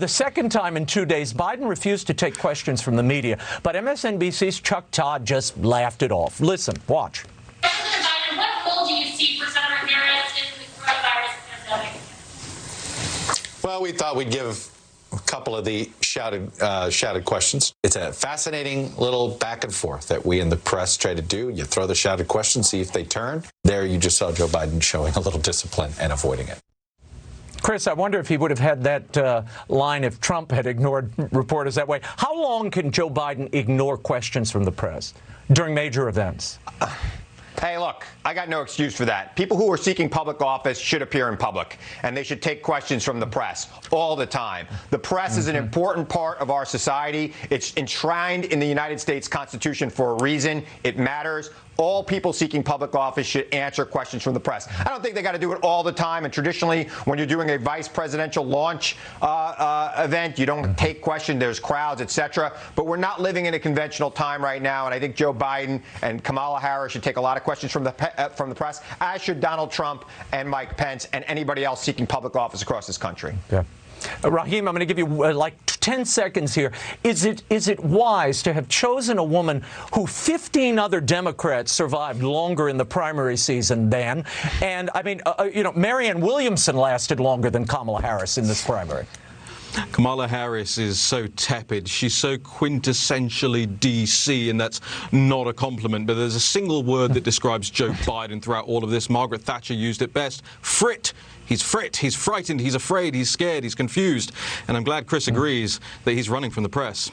The second time in 2 days, Biden refused to take questions from the media, but MSNBC's Chuck Todd just laughed it off. Listen, watch. President Biden, what role do you see for Senator Harris in the coronavirus pandemic? Well, we thought we'd give a couple of the shouted questions. It's a fascinating little back and forth that we in the press try to do. You throw the shouted questions, see if they turn. There you just saw Joe Biden showing a little discipline and avoiding it. Chris, I wonder if he would have had that line if Trump had ignored reporters that way. How long can Joe Biden ignore questions from the press during major events? Hey, look, I got no excuse for that. People who are seeking public office should appear in public, and they should take questions from the press all the time. The press is an important part of our society. It's enshrined in the United States Constitution for a reason. It matters. All people seeking public office should answer questions from the press. I don't think they got to do it all the time. And traditionally, when you're doing a vice presidential launch event, you don't take questions. There's crowds, etc. But we're not living in a conventional time right now. And I think Joe Biden and Kamala Harris should take a lot of questions from the press, as should Donald Trump and Mike Pence and anybody else seeking public office across this country. Yeah. Raheem, I'm going to give you like 10 seconds here. Is it wise to have chosen a woman who 15 other Democrats survived longer in the primary season than? And I mean, Marianne Williamson lasted longer than Kamala Harris in this primary. Kamala Harris is so tepid. She's so quintessentially D.C., and that's not a compliment. But there's a single word that describes Joe Biden throughout all of this. Margaret Thatcher used it best. Frit. He's he's frightened, he's afraid, he's scared, he's confused. And I'm glad Chris agrees that he's running from the press.